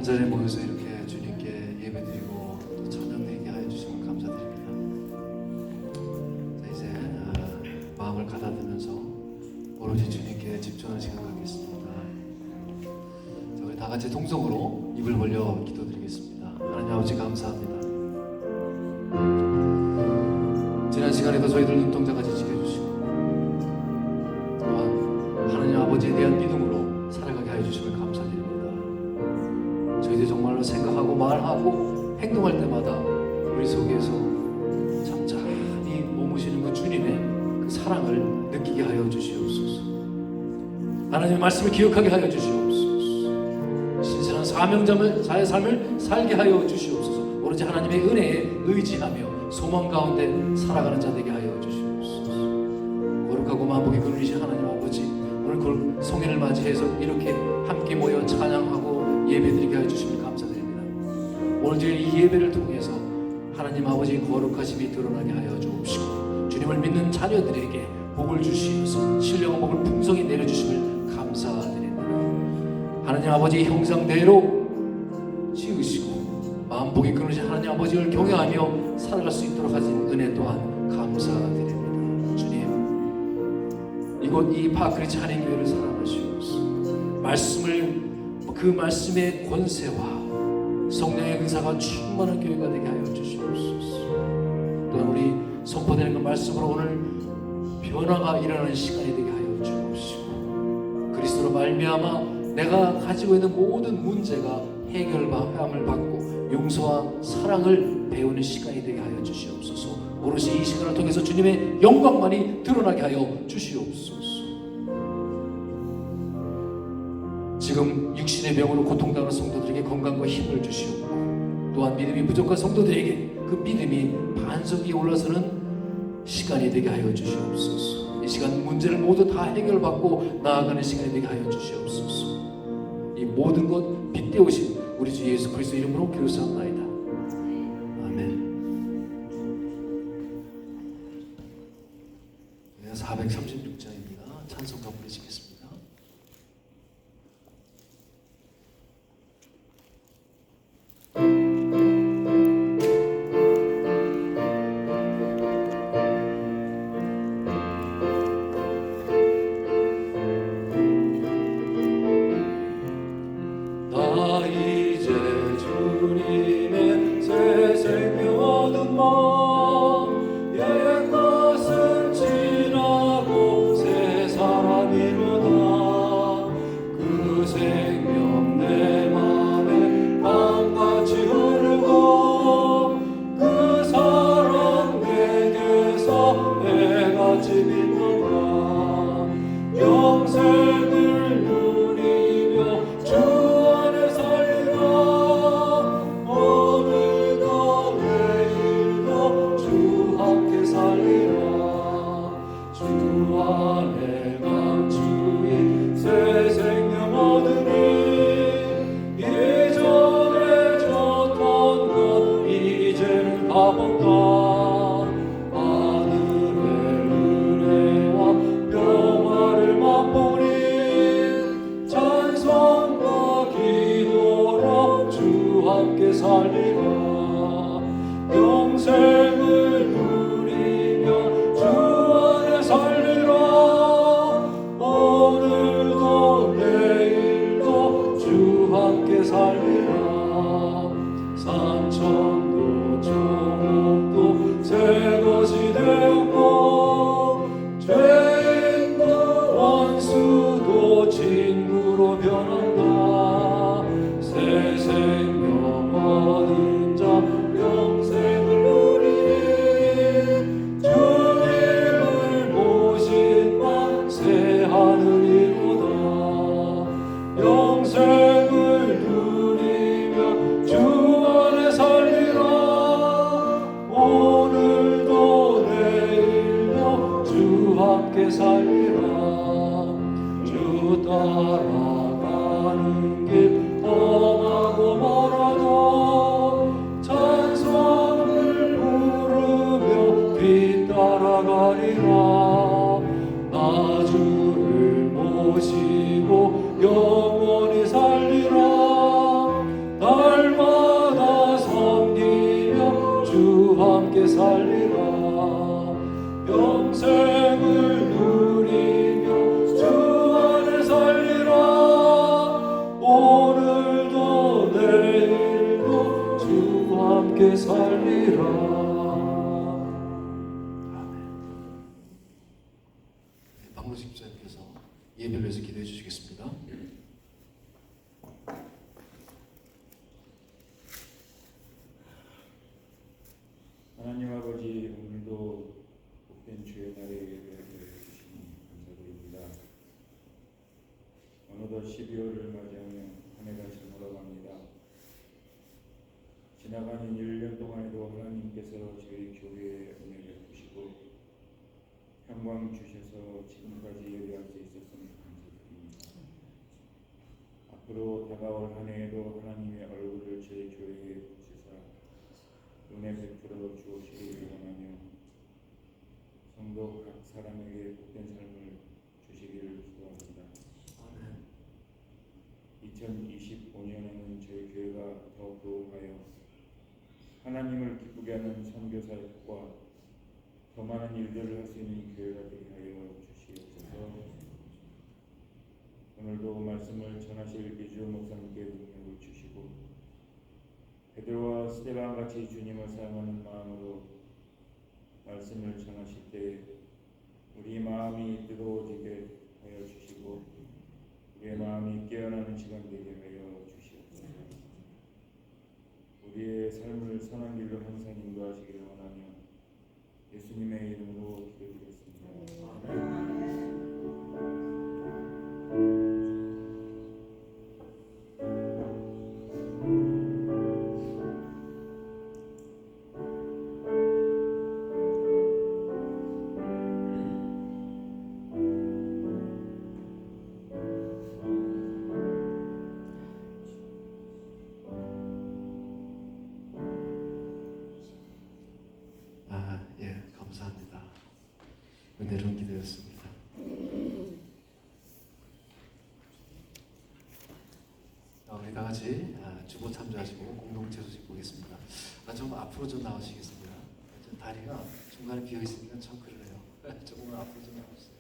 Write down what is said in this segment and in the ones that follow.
자리에 모여서 이렇게 주님께 예배드리고 또 찬양드리게 하여 주시면 감사드립니다. 자, 이제 마음을 가다듬으면서 오로지 주님께 집중하는 시간 갖겠습니다. 자, 우리 다 같이 통성으로 입을 벌려 기도드리겠습니다. 하나님 아버지 감사합니다. 지난 시간에도 저희들 눈동자같이 지켜주시고 또한 하나님 아버지에 대한 믿음으로 살아가게 하여 주시면 감사드립니다. 저희들이 정말로 생각하고 말하고 행동할 때마다 우리 속에서 잠잠히 머무시는 그 주님의 그 사랑을 느끼게 하여 주시옵소서. 하나님의 말씀을 기억하게 하여 주시옵소서. 신실한 사명자의 삶을 살게 하여 주시옵소서. 오로지 하나님의 은혜에 의지하며 소망 가운데 살아가는 자 되게 하여 주시옵소서. 거룩하고 만복이 그누리신 하나님 아버지, 오늘 그 성인을 맞이해서 이렇게 함께 모여 찬양하고 예배드리게 하여 주시면 감사드립니다. 오늘 저희 이 예배를 통해서 하나님 아버지의 거룩하심이 드러나게 하여 주옵시고 주님을 믿는 자녀들에게 복을 주시면서 신령한 복을 풍성히 내려주심을 감사드립니다. 하나님 아버지의 형상대로 지으시고 만복이 끊어진 하나님 아버지를 경외하며 살아갈 수 있도록 하신 은혜 또한 감사드립니다. 주님, 이곳 이 파크리치 한인교회를 사랑하시옵소서. 말씀을 그 말씀의 권세와 성령의 은사가 충만한 교회가 되게 하여 주시옵소서. 또한 우리 선포되는 그 말씀으로 오늘 변화가 일어나는 시간이 되게 하여 주옵시고 그리스도로 말미암아 내가 가지고 있는 모든 문제가 해결함을 받고 용서와 사랑을 배우는 시간이 되게 하여 주시옵소서. 오롯이 이 시간을 통해서 주님의 영광만이 드러나게 하여 주시옵소서. 지금 육신의 병으로 고통당하는 성도들에게 건강과 힘을 주시옵고 또한 믿음이 부족한 성도들에게 그 믿음이 반석 위에 올라서는 시간이 되게 하여 주시옵소서. 이 시간 문제를 모두 다 해결받고 나아가는 시간이 되게 하여 주시옵소서. 이 모든 것 빗대우신 우리 주 예수 그리스도 이름으로 기도하옵나이다. 아멘. 436장입니다. 찬송가 부르시겠습니다. 새 생명 얻은 자 내일도 주와 함께 살리라. 아멘. 박노식 집사님께서 예배를 위해서 기도해 주시겠습니다. 하나님 아버지, 오늘도 복된 주의 날에 예배를 주시니 감사드립니다. 어느덧 12월을 맞이하며 한 해가 저물어갑니다. 지나가는 1년 동안에도 하나님께서 저희 교회에 은혜를 주시고 평강 주셔서 지금까지 예배할 수 있었음을 감사드립니다. 앞으로 다가올 한 해에도 하나님의 얼굴을 저희 교회에 은혜 베풀어 주시기를 원하며 성도 각 사람에게 복된 삶을 주시기를 기도합니다. 아멘. 2025년에는 저희 교회가 더 부흥하여 하나님을 기쁘게 하는 선교사역과 더 많은 일들을 할 수 있는 교회가 되게 하여 주시옵소서. 오늘도 말씀을 전하실 이주 목사님께 능력을 주시고 베드로와 스데반 같이 주님을 사랑하는 마음으로 말씀을 전하실 때 우리 마음이 뜨거워지게 하여 주시고 우리의 마음이 깨어나는 시간 되게 하여 주시옵소서. 우리의 삶을 선한 길로 항상 인도하시기를 원하며 예수님의 이름으로 기도드리겠습니다. 아멘. 감사합니다. 은혜로운 기도였습니다. 우리 다 같이 주보 참조하시고 공동체 소식 보겠습니다. 좀 앞으로 좀 나오시겠습니다. 다리가 중간에 비어 있으니까 참 그러네요. 조금만 앞으로 좀 나오세요.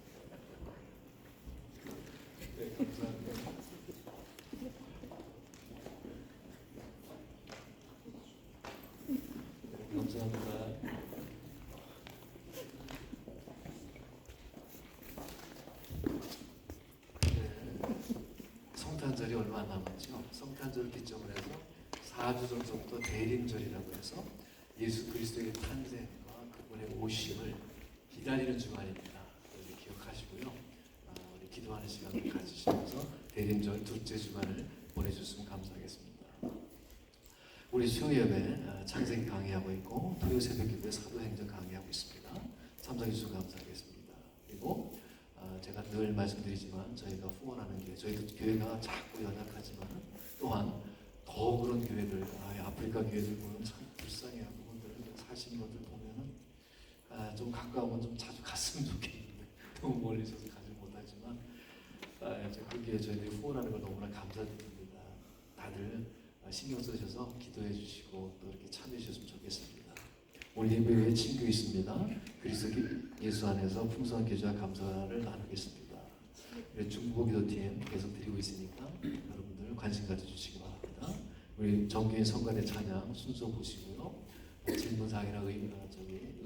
네, 감사합니다. 네, 감사합니다. 성탄절이 얼마 안 남았죠. 성탄절을 기점으로 해서 4주 전부터 대림절이라고 해서 예수 그리스도의 탄생과 그분의 오심을 기다리는 주간입니다. 여러분 기억하시고요. 우리 기도하는 시간을 가지시면서 대림절 둘째 주간을 보내주셨으면 감사하겠습니다. 우리 수요 예배 창세기 강의하고 있고 토요 새벽 기도에 사도행전 강의하고 있습니다. 참석해 주셔서 감사하겠습니다. 그리고 제가 늘 말씀드리지만 저희가 후원하는 교회, 저희 교회가 작고 연약하지만 또한 더 그런 교회들, 아프리카 교회들 보면 참 불쌍해요. 그분들 사시는 것들 보면은 좀 가까우면 좀 자주 갔으면 좋겠는데 너무 멀리 있어서 가지 못하지만 그 교회 저희들이 후원하는 걸 너무나 감사드립니다. 다들 신경 쓰셔서 기도해 주시고 또 이렇게 참여해 주셨으면 좋겠습니다. 오늘 예배에 친구 있습니다. 그리스도 예수 안에서 풍성한 교제와 감사를 나누겠습니다. 중국어 기도팀 계속 드리고 있으니까 여러분들 관심 가져주시기 바랍니다. 우리 정교인 성가대 찬양 순서 보시고요. 질문사항이나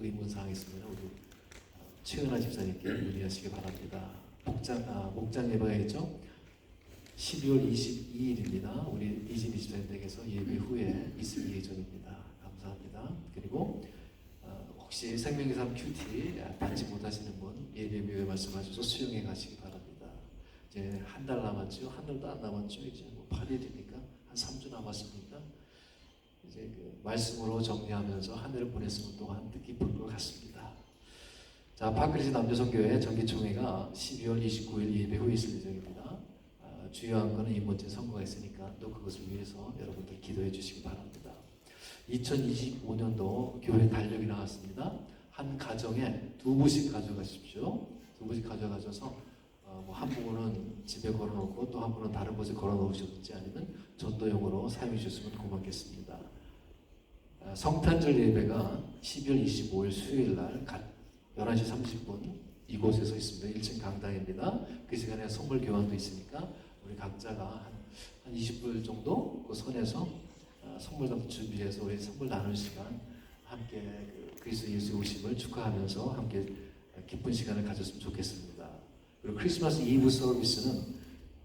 의문사항 있으면 우리 최은하 집사님께 문의하시기 바랍니다. 목장 예배가 있죠? 12월 22일입니다. 우리 이진희 집사님 댁에서 예배 후에 있을 예정입니다. 감사합니다. 그리고 혹시 생명의 삶 큐티 받지 못하시는 분 예배비에 말씀하셔서 수용해 가시기 바랍니다. 이제 한 달 남았죠? 한 달도 안 남았죠? 이제 뭐 8일이니까 한 3주 남았습니까? 이제 그 말씀으로 정리하면서 한 해를 보냈으면 또한 뜻깊을 것 같습니다. 자, 파크리스 남조선교회 정기총회가 12월 29일 예배 후에 있을 예정입니다. 주요한 것은 이번째 선거가 있으니까 또 그것을 위해서 여러분들 기도해 주시기 바랍니다. 2025년도 교회 달력이 나왔습니다. 한 가정에 2부씩 가져가십시오. 2부씩 가져가셔서 한 부분은 집에 걸어놓고 또 한 부분은 다른 곳에 걸어놓으셨지 아니면 전도용으로 사용해 주셨으면 고맙겠습니다. 성탄절 예배가 12월 25일 수요일 날 11시 30분 이곳에서 있습니다. 1층 강당입니다. 그 시간에 선물 교환도 있으니까 우리 각자가 한 한 20불 정도 그 선에서 선물도 준비해서 우리 선물 나눌 시간 함께 그리스도 예수의 오심을 축하하면서 함께 기쁜 시간을 가졌으면 좋겠습니다. 그리고 크리스마스 이브 서비스는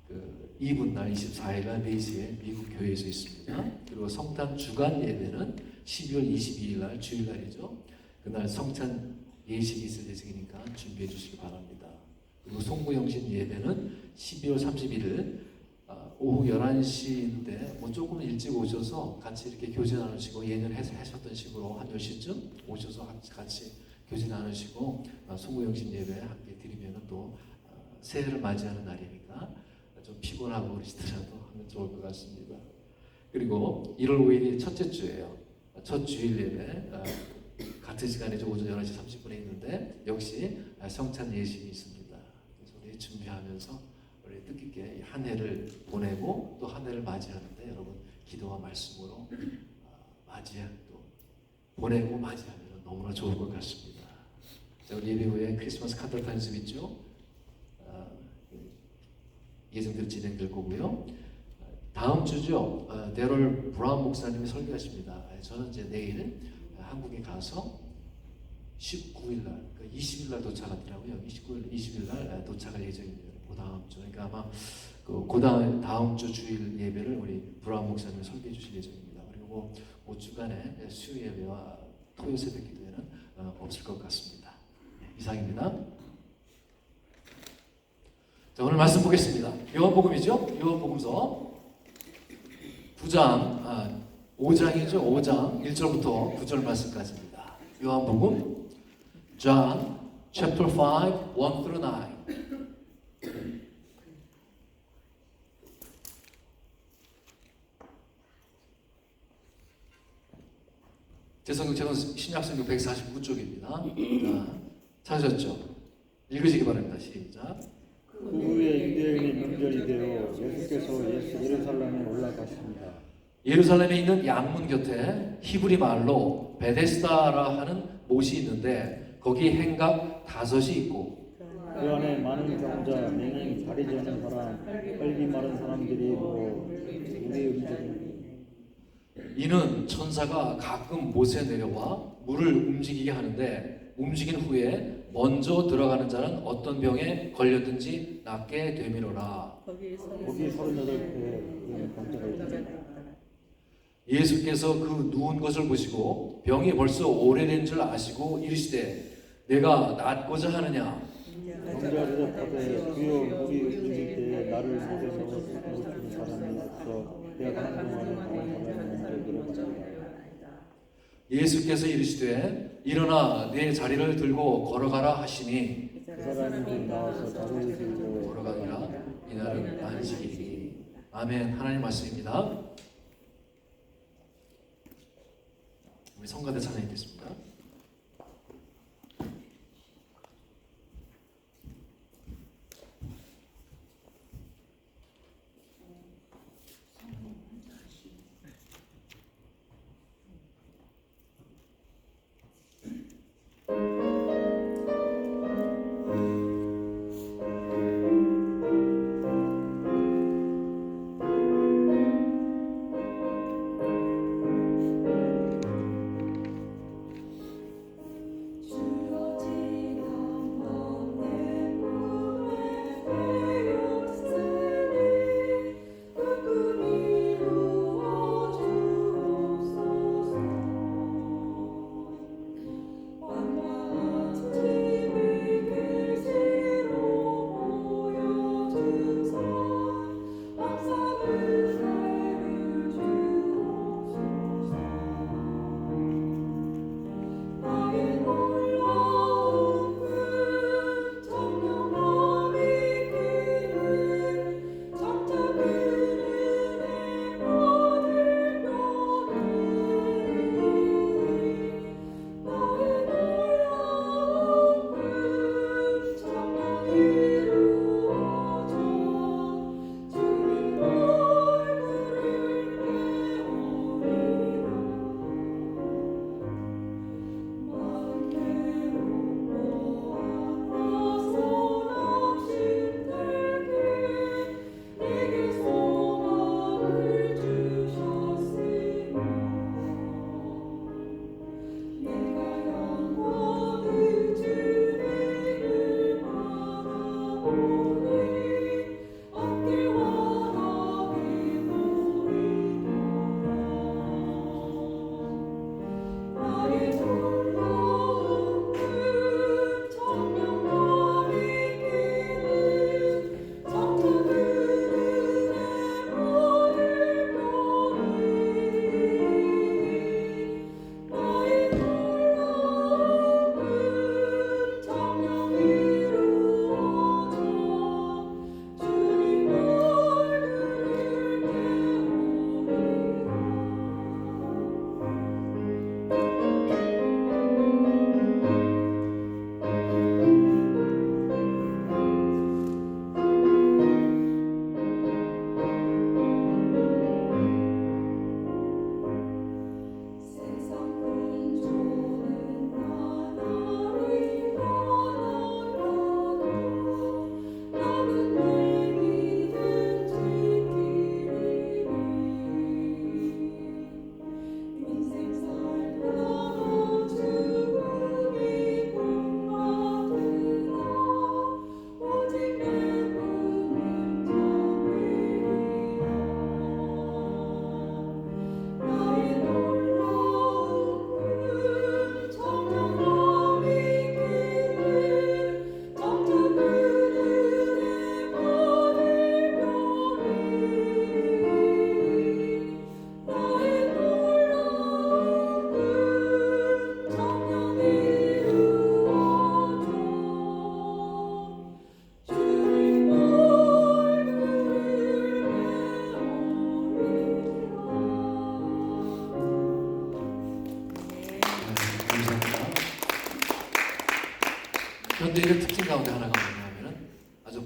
그 이브 날 24일 날 4시에 미국 교회에서 있습니다. 그리고 성탄 주간 예배는 12월 22일 날 주일날이죠. 그날 성찬 예식이 있을 예정이니까 준비해 주시기 바랍니다. 그리고 송구영신 예배는 12월 31일 오후 11시인데 뭐 조금 일찍 오셔서 같이 이렇게 교제 나누시고 예년에 하셨던 식으로 한 10시쯤 오셔서 같이 교제 나누시고 송구영신 예배 함께 드리면 또 새해를 맞이하는 날이니까 좀 피곤하고 그러시더라도 하면 좋을 것 같습니다. 그리고 1월 5일이 첫째 주예요. 첫 주일 예배 같은 시간이죠. 오전 11시 30분에 있는데 역시 성찬 예식이 있습니다. 그래서 우리 준비하면서 우리 뜻깊게 한 해를 보내고 또 한 해를 맞이하는데 여러분 기도와 말씀으로 맞이해 또 보내고 맞이하면 너무나 좋을 것 같습니다. 자, 우리 예배 후에 크리스마스 카드 단습 있죠? 예정대로 진행될 거고요. 다음 주죠. 데럴 브라운 목사님이 설교하십니다. 저는 이제 내일 한국에 가서 19일 날, 20일 날 도착하더라고요. 20일 날 도착할 예정입니다. 그 다음 주, 그러니까 아마 그 다음 주 주일 예배를 우리 브라운 목사님이 설교해 주실 예정입니다. 그리고 그 주간에 수요 예배와 토요 새벽 기도회는 없을 것 같습니다. 이상입니다. 자, 오늘 말씀 보겠습니다. 요한복음이죠? 요한복음서 9장, 5장이죠? 5장 1절부터 9절 말씀까지입니다. 요한복음 John chapter 5, 1 through 9. 제가 신약성경 149쪽입니다. 찾으셨죠? 읽으시기 바랍니다. 시작. 그 후에 유대인의 명절이 되어 예수께서 예루살렘에 올라가십니다. 예루살렘에 있는 양문 곁에 히브리 말로 베데스다라 하는 못이 있는데 거기 행각 5이 있고 그 안에 많은 병자, 맹인, 다리 저는 사람, 혈기 마른 사람들이 있고 우리 음식을 이는 천사가 가끔 못에 내려와 물을 움직이게 하는데 움직인 후에 먼저 들어가는 자는 어떤 병에 걸렸든지 낫게 되미로라. 거기 38회 병자가 있다. 예수께서 그 누운 것을 보시고 병이 벌써 오래된 줄 아시고 이르시되 내가 낫고자 하느냐. 병자가 대답하되 주여 물이 움직일 때 나를 못에서 넣어주는 사람이 없어 내가 가는 동안에 다른 사람이 먼저 들어간다. 예수께서 이르시되 일어나 내 자리를 들고 걸어가라 하시니 그 사람이 곧 나와서 자리를 들고 걸어가니라. 이날은 안식일이니. 아멘. 하나님 말씀입니다. 우리 성가대 찬양하겠습니다. 유대인의 특징 가운데 하나가 뭐냐면은 아주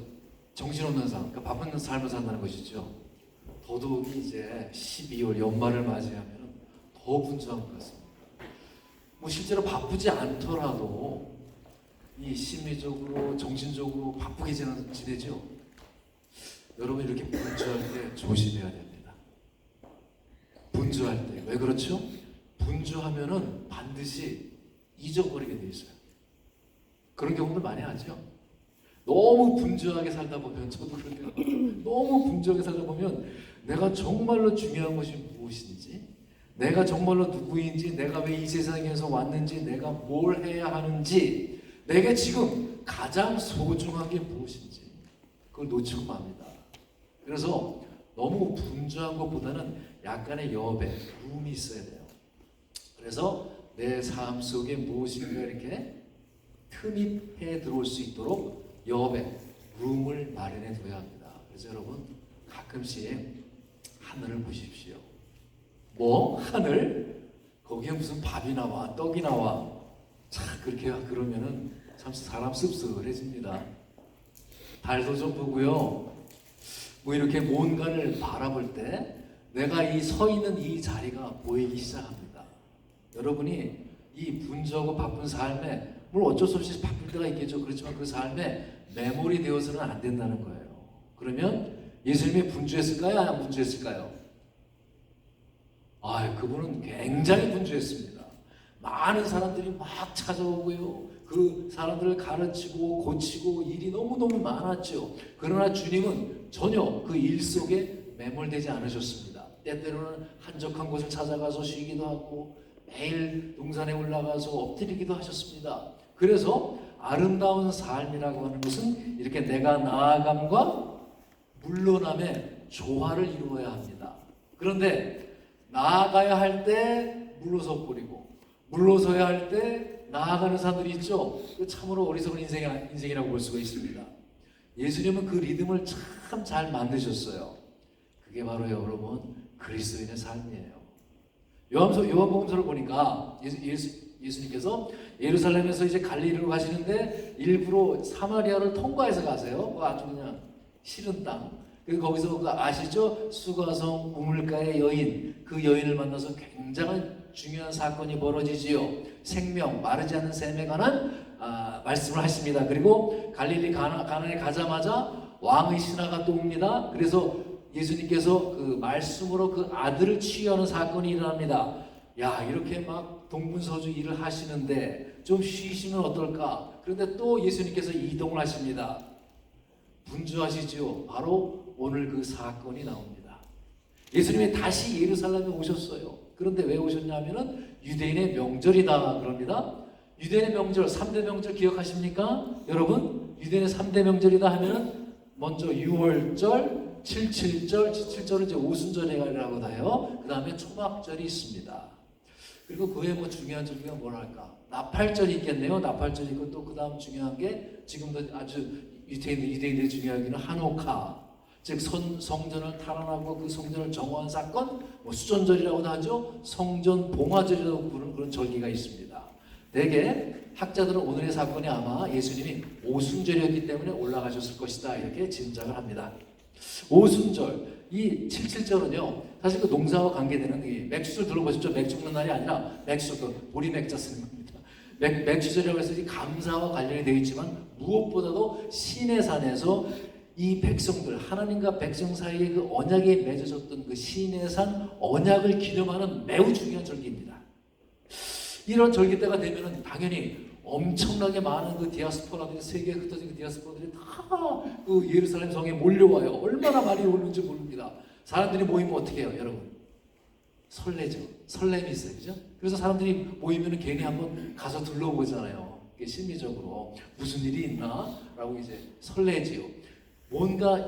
정신없는 삶, 그러니까 바쁜 삶을 산다는 것이죠. 더더욱이 이제 12월 연말을 맞이하면 더 분주한 것 같습니다. 뭐 실제로 바쁘지 않더라도 이 심리적으로 정신적으로 바쁘게 지내죠. 여러분 이렇게 분주할 때 조심해야 됩니다. 분주할 때 왜 그렇죠? 분주하면은 반드시 잊어버리게 돼 있어요. 그런 경우도 많이 하죠. 너무 분주하게 살다 보면 저도 그래요. 너무 분주하게 살다 보면 내가 정말로 중요한 것이 무엇인지, 내가 정말로 누구인지, 내가 왜 이 세상에서 왔는지, 내가 뭘 해야 하는지, 내게 지금 가장 소중한 게 무엇인지 그걸 놓치고 맙니다. 그래서 너무 분주한 것보다는 약간의 여백, 룸이 있어야 돼요. 그래서 내 삶 속에 무엇인가 이렇게 틈이 해 들어올 수 있도록 여백, 룸을 마련해 둬야 합니다. 그래서 여러분 가끔씩 하늘을 보십시오. 뭐? 하늘? 거기에 무슨 밥이 나와, 떡이 나와. 자, 그렇게 그러면은 참 사람 씁쓸해집니다. 달도 좀 보고요. 뭐 이렇게 뭔가를 바라볼 때 내가 이 서 있는 이 자리가 보이기 시작합니다. 여러분이 이 분주하고 바쁜 삶에 물론 어쩔 수 없이 바쁠 때가 있겠죠. 그렇지만 그 삶에 매몰이 되어서는 안 된다는 거예요. 그러면 예수님이 분주했을까요? 안 분주했을까요? 그분은 굉장히 분주했습니다. 많은 사람들이 막 찾아오고요. 그 사람들을 가르치고 고치고 일이 너무너무 많았죠. 그러나 주님은 전혀 그 일 속에 매몰되지 않으셨습니다. 때때로는 한적한 곳을 찾아가서 쉬기도 하고 매일 동산에 올라가서 엎드리기도 하셨습니다. 그래서 아름다운 삶이라고 하는 것은 이렇게 내가 나아감과 물러남의 조화를 이루어야 합니다. 그런데 나아가야 할 때 물러서 버리고 물러서야 할 때 나아가는 사람들이 있죠. 참으로 어리석은 인생이라고 볼 수가 있습니다. 예수님은 그 리듬을 참 잘 만드셨어요. 그게 바로 여러분 그리스도인의 삶이에요. 요한복음서를 보니까 예수님께서 예루살렘에서 이제 갈릴리로 가시는데 일부러 사마리아를 통과해서 가세요. 아주 그냥 싫은 땅. 그리고 거기서 아시죠? 수가성 우물가의 여인, 그 여인을 만나서 굉장한 중요한 사건이 벌어지지요. 생명, 마르지 않는 샘에 관한 말씀을 하십니다. 그리고 갈릴리 가나에 가자마자 왕의 신하가 또 옵니다. 그래서 예수님께서 그 말씀으로 그 아들을 치유하는 사건이 일어납니다. 야, 이렇게 막 동분서주 일을 하시는데 좀 쉬시면 어떨까? 그런데 또 예수님께서 이동을 하십니다. 분주하시죠? 바로 오늘 그 사건이 나옵니다. 예수님이 다시 예루살렘에 오셨어요. 그런데 왜 오셨냐면은 유대인의 명절이다 그럽니다. 유대인의 명절, 3대 명절 기억하십니까? 여러분, 유대인의 3대 명절이다 하면은 먼저 6월절, 7절은 이제 오순절이라고 해요. 그 다음에 초막절이 있습니다. 그리고 그 외에 뭐 중요한 절기가 뭐랄까? 나팔절이 있겠네요. 나팔절이 있고 또 그 다음 중요한 게 지금도 아주 유대인들이 중요하기는 한옥카. 즉 성전을 탈환하고 그 성전을 정화한 사건, 뭐 수전절이라고도 하죠. 성전 봉화절이라고 부르는 그런 절기가 있습니다. 대개 학자들은 오늘의 사건이 아마 예수님이 오순절이었기 때문에 올라가셨을 것이다 이렇게 짐작을 합니다. 오순절, 이 77절은요 사실 그 농사와 관계되는 이 맥주를 들어보셨죠? 맥주 먹는 날이 아니라 맥주, 그 보리 맥자 쓰는 겁니다. 맥주절이라고 해서 감사와 관련이 되어 있지만 무엇보다도 시내산에서 이 백성들, 하나님과 백성 사이에 그 언약에 맺어졌던 그 시내산 언약을 기념하는 매우 중요한 절기입니다. 이런 절기 때가 되면은 당연히 엄청나게 많은 그 디아스포라들이, 세계에 흩어진 그 디아스포라들이 다 그 예루살렘 성에 몰려와요. 얼마나 많이 오는지 모릅니다. 사람들이 모이면 어떻게 해요, 여러분? 설레죠. 설렘이 있어요, 그죠? 그래서 사람들이 모이면은 괜히 한번 가서 둘러보잖아요. 이게 심리적으로 무슨 일이 있나라고 이제 설레지요. 뭔가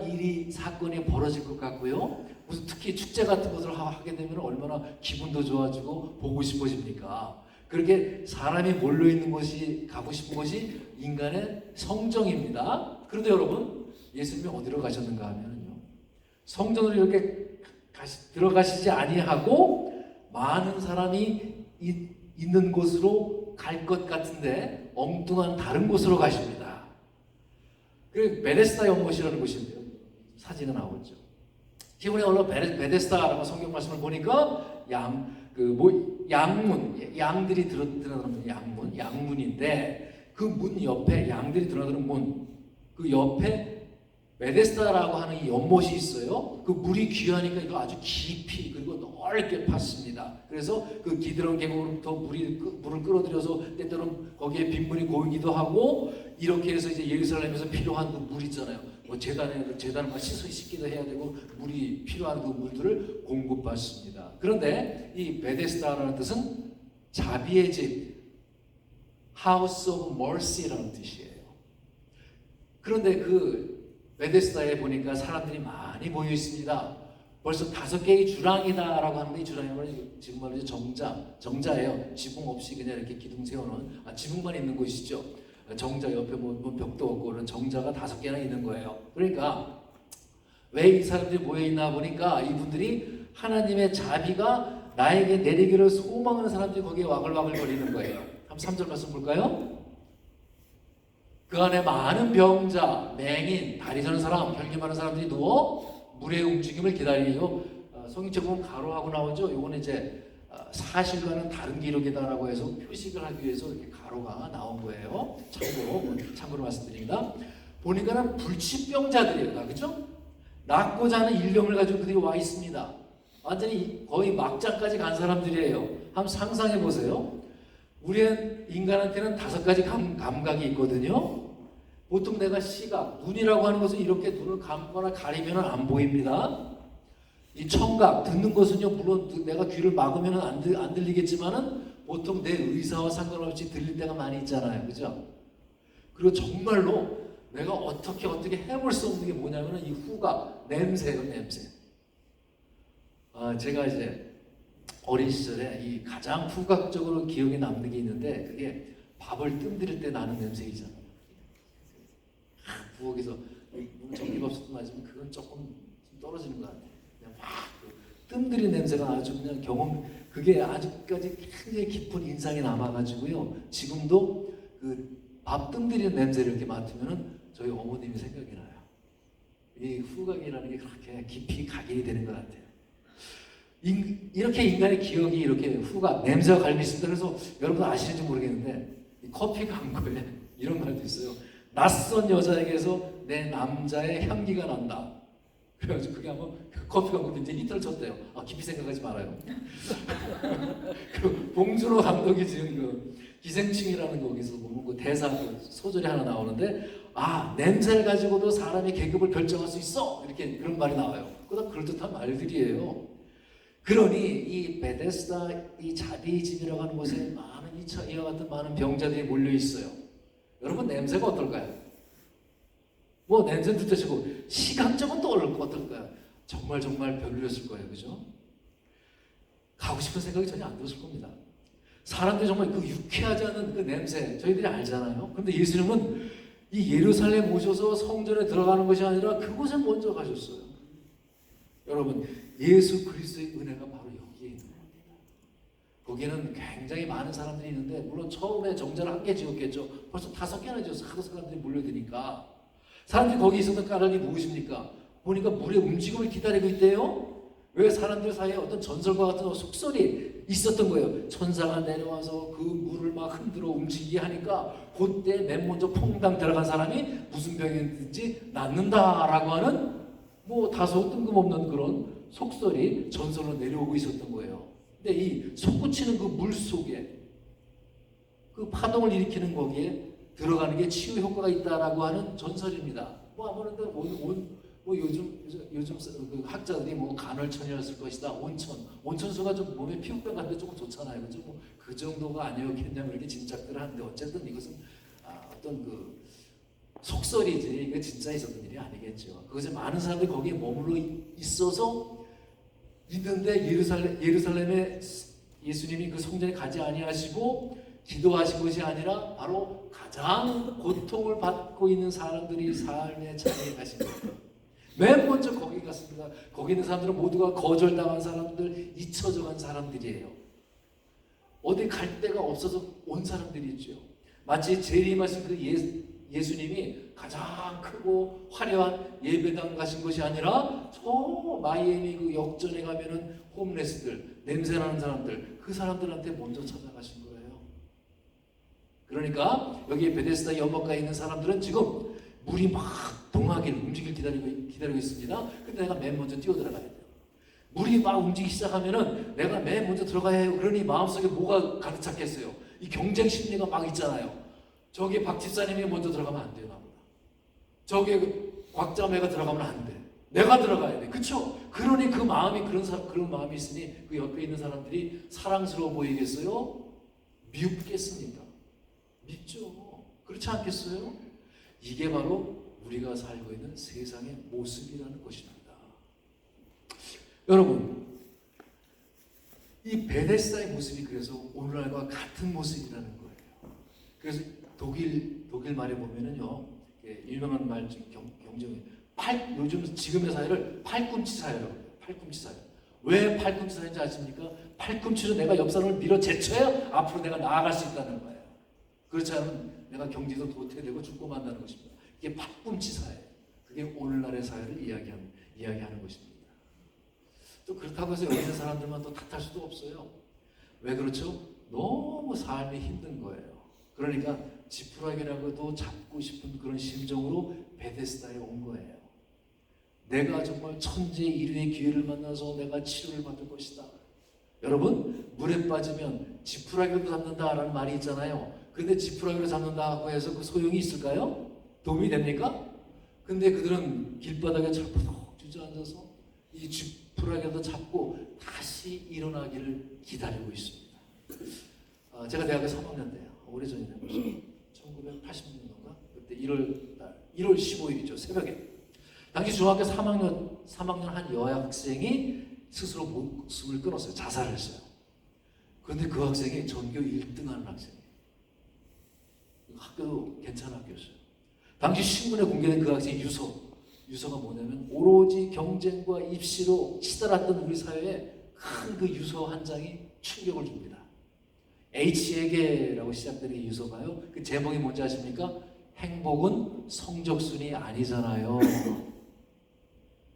사건이 벌어질 것 같고요. 무슨 특히 축제 같은 것을 하게 되면 얼마나 기분도 좋아지고 보고 싶어집니까? 그렇게 사람이 몰려있는 곳이, 가고 싶은 곳이 인간의 성정입니다. 그런데 여러분, 예수님이 어디로 가셨는가 하면요, 성전으로 이렇게 들어가시지 아니하고 많은 사람이 있는 곳으로 갈 것 같은데 엉뚱한 다른 곳으로 가십니다. 그 베데스다 연못이라는 곳인데요. 사진에 나오죠. 기본에 올라 베데스다라고 성경 말씀을 보니까 양문, 양들이 드러나는 양문인데 그 문 옆에 양들이 드러나는 문, 그 옆에 베데스다라고 하는 이 연못이 있어요. 그 물이 귀하니까 이거 아주 깊이 그리고 넓게 팠습니다. 그래서 그 기드론 계곡으로부터 물을 끌어들여서 때때로는 거기에 빗물이 고이기도 하고 이렇게 해서 이제 예루살렘에서 필요한 그 물 있잖아요. 뭐 재단을 막 씻기도 해야 되고 물이 필요한 그 물들을 공급받습니다. 그런데 이 베데스다라는 뜻은 자비의 집, House of Mercy라는 뜻이에요. 그런데 그 베데스다에 보니까 사람들이 많이 모여 있습니다. 벌써 5개의 주랑이다라고 하는데 이 주랑이는 지금 말로 정자예요. 지붕 없이 그냥 이렇게 기둥 세워놓은 지붕만 있는 곳이죠. 정자 옆에 뭐 벽도 없고 그런 정자가 5개나 있는 거예요. 그러니까 왜 이 사람들이 모여 있나 보니까 이분들이 하나님의 자비가 나에게 내리기를 소망하는 사람들이 거기에 와글와글 거리는 거예요. 한번 3절 말씀 볼까요? 그 안에 많은 병자, 맹인, 다리 저는 사람, 혈기 많은 사람들이 누워 물의 움직임을 기다리요. 성경책 보면 가로하고 나오죠. 이거는 이제 사실과는 다른 기록이다라고 해서 표식을 하기 위해서 이렇게 가로가 나온 거예요. 참고로 말씀드립니다. 보니까는 불치병자들이에요, 그렇죠? 낫고자 하는 일념을 가지고 그들이 와 있습니다. 완전히 거의 막장까지 간 사람들이에요. 한번 상상해 보세요. 우리 인간한테는 5가지 감각이 있거든요. 보통 내가 시각, 눈이라고 하는 것은 이렇게 눈을 감거나 가리면 안 보입니다. 이 청각, 듣는 것은요, 물론 내가 귀를 막으면 안 들리겠지만은 보통 내 의사와 상관없이 들릴 때가 많이 있잖아요. 그죠? 그리고 정말로 내가 어떻게 해볼 수 없는 게 뭐냐면은 이 후각, 냄새예요, 냄새. 제가 이제 어린 시절에 이 가장 후각적으로 기억에 남는 게 있는데 그게 밥을 뜸들일 때 나는 냄새이잖아요. 부엌에서 전기밥솥 맞으면 그건 조금 떨어지는 것 같아요. 그냥 막 뜸들인 냄새가 아주 그냥 그게 아직까지 굉장히 깊은 인상이 남아가지고요. 지금도 그 밥 뜸들이는 냄새를 이렇게 맡으면은 저희 어머님이 생각이 나요. 이 후각이라는 게 그렇게 깊이 각인이 되는 것 같아요. 이렇게 인간의 기억이 이렇게 후각, 냄새와 관련이 있습니다. 그래서 여러분 아시는지 모르겠는데 이 커피 광고에 이런 말도 있어요. 낯선 여자에게서 내 남자의 향기가 난다. 그래가지고 그게 아마 커피 광고 이제 히트를 쳤대요. 깊이 생각하지 말아요. 그 봉준호 감독이 지금 그 기생충이라는 거기서 보면 그 대사 소절이 하나 나오는데 냄새를 가지고도 사람의 계급을 결정할 수 있어 이렇게 그런 말이 나와요. 그럴듯한 말들이에요. 그러니 이 베데스다 이 자비의 집이라고 하는 곳에 많은 이와 같은 많은 병자들이 몰려 있어요. 여러분 냄새가 어떨까요? 뭐 냄새도 드시고 시각적은 또 어떨까요? 정말 별로였을 거예요, 그죠? 가고 싶은 생각이 전혀 안 들었을 겁니다. 사람들이 정말 그 유쾌하지 않은 그 냄새 저희들이 알잖아요. 그런데 예수님은 이 예루살렘 오셔서 성전에 들어가는 것이 아니라 그곳에 먼저 가셨어요. 여러분 예수 그리스도의 은혜가 바로 여기에 있는 겁니다. 거기에는 굉장히 많은 사람들이 있는데 물론 처음에 정자를 1개 지었겠죠. 벌써 5개나 지었어. 하도 사람들이 몰려드니까. 사람들이 거기 있었던 까닭이 무엇입니까? 보니까 물의 움직임을 기다리고 있대요. 왜? 사람들 사이에 어떤 전설과 같은 속설이 있었던 거예요. 천사가 내려와서 그 물을 막 흔들어 움직이게 하니까 그때 맨 먼저 퐁당 들어간 사람이 무슨 병이든지 낫는다라고 하는 뭐 다소 뜬금없는 그런 속설이 전설로 내려오고 있었던 거예요. 근데 이 솟구치는 그 물 속에 그 파동을 일으키는 거기에 들어가는 게 치유 효과가 있다라고 하는 전설입니다. 뭐 아무래도 요즘 그 학자들이 뭐 간헐천이었을 것이다. 온천수가 좀 몸에 피부병 같은 데 조금 좋잖아요. 그죠? 뭐 그 정도가 아니었겠냐 이렇게 짐작들을 하는데 어쨌든 이것은 어떤 그 속설이지 이게 진짜 있었던 일이 아니겠죠. 그것에 많은 사람들이 거기에 머물러 있어서 있는데 예루살렘에 예수님이 그 성전에 가지 아니하시고 기도하신 것이 아니라 바로 가장 고통을 받고 있는 사람들이 삶의 자리에 가신 거예요. 맨 먼저 거기 갔습니다. 거기 있는 사람들은 모두가 거절당한 사람들, 잊혀져간 사람들이에요. 어디 갈 데가 없어서 온 사람들이 있죠. 마치 재림하신 그 예수님이 가장 크고 화려한 예배당 가신 것이 아니라 저 마이애미 그 역전에 가면은 홈레스들, 냄새나는 사람들, 그 사람들한테 먼저 찾아가신 거예요. 그러니까 여기 베데스다 연못가에 있는 사람들은 지금 물이 막 동하길 움직일 기다리고 있습니다. 근데 내가 맨 먼저 뛰어 들어가야 돼요. 물이 막 움직이기 시작하면은 내가 맨 먼저 들어가야 해요. 그러니 마음속에 뭐가 가득 찼겠어요? 이 경쟁 심리가 막 있잖아요. 저기 박 집사님이 먼저 들어가면 안 돼요, 나보다. 저기 곽자매가 들어가면 안 돼. 내가 들어가야 돼. 그쵸? 그러니 그 마음이 그런 마음이 있으니 그 옆에 있는 사람들이 사랑스러워 보이겠어요? 미웁겠습니까? 밉죠. 그렇지 않겠어요? 이게 바로 우리가 살고 있는 세상의 모습이라는 것입니다. 여러분, 이 베데스다의 모습이 그래서 오늘날과 같은 모습이라는 거예요. 그래서 독일 말에 보면은요, 유명한 말 중 경쟁이 요즘 지금의 사회를 팔꿈치 사회라고 해요. 팔꿈치 사회. 왜 팔꿈치 사회인지 아십니까? 팔꿈치로 내가 옆 사람을 밀어 제쳐야 앞으로 내가 나아갈 수 있다는 거예요. 그렇지 않으면 내가 경제도 도태되고 죽고 만다는 것입니다. 이게 팔꿈치 사회. 그게 오늘날의 사회를 이야기하는 것입니다. 또 그렇다고 해서 여기 있는 사람들만 또 탓할 수도 없어요. 왜 그렇죠? 너무 삶이 힘든 거예요. 그러니까 지푸라기라고도 잡고 싶은 그런 심정으로 베데스다에 온 거예요. 내가 정말 천재 일류의 기회를 만나서 내가 치료를 받을 것이다. 여러분, 물에 빠지면 지푸라기로 잡는다라는 말이 있잖아요. 근데 지푸라기로 잡는다고 해서 그 소용이 있을까요? 도움이 됩니까? 근데 그들은 길바닥에 철푸덕 주저앉아서 이 지푸라기라도 잡고 다시 일어나기를 기다리고 있습니다. 제가 대학교 3학년 때요. 오래전이네요. 1980년도인가? 그때 1월 15일이죠. 새벽에. 당시 중학교 3학년 한 여학생이 스스로 목숨을 끊었어요. 자살을 했어요. 그런데 그 학생이 전교 1등 하는 학생이에요. 학교도 괜찮은 학교였어요. 당시 신문에 공개된 그 학생의 유서가 뭐냐면 오로지 경쟁과 입시로 치달았던 우리 사회에 큰 그 유서 한 장이 충격을 줍니다. H에게라고 시작되는 이 유서가요. 그 제목이 뭔지 아십니까? 행복은 성적순이 아니잖아요.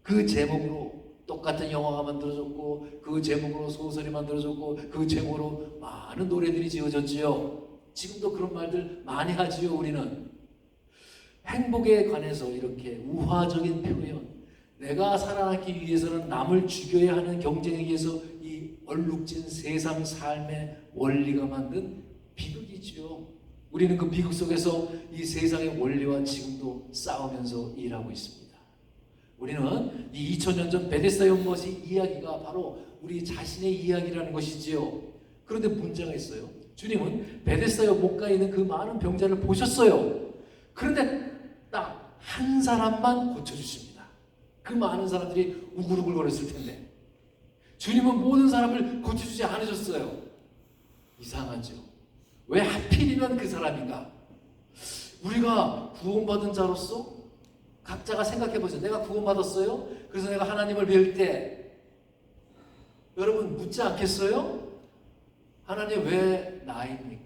그 제목으로 똑같은 영화가 만들어졌고, 그 제목으로 소설이 만들어졌고, 그 제목으로 많은 노래들이 지어졌지요. 지금도 그런 말들 많이 하지요. 우리는 행복에 관해서 이렇게 우화적인 표현, 내가 살아남기 위해서는 남을 죽여야 하는 경쟁에 의해서 이 얼룩진 세상 삶의 원리가 만든 비극이지요. 우리는 그 비극 속에서 이 세상의 원리와 지금도 싸우면서 일하고 있습니다. 우리는 이 2000년 전 베데스다 연못의 이야기가 바로 우리 자신의 이야기라는 것이지요. 그런데 문제가 있어요. 주님은 베데스다 연못가에 있는 그 많은 병자를 보셨어요. 그런데 딱 한 사람만 고쳐주십니다. 그 많은 사람들이 우글우글거렸을 텐데 주님은 모든 사람을 고쳐주지 않으셨어요. 이상하죠. 왜 하필이면 그 사람인가? 우리가 구원받은 자로서 각자가 생각해보세요. 내가 구원받았어요? 그래서 내가 하나님을 배울 때 여러분 묻지 않겠어요? 하나님 왜 나입니까?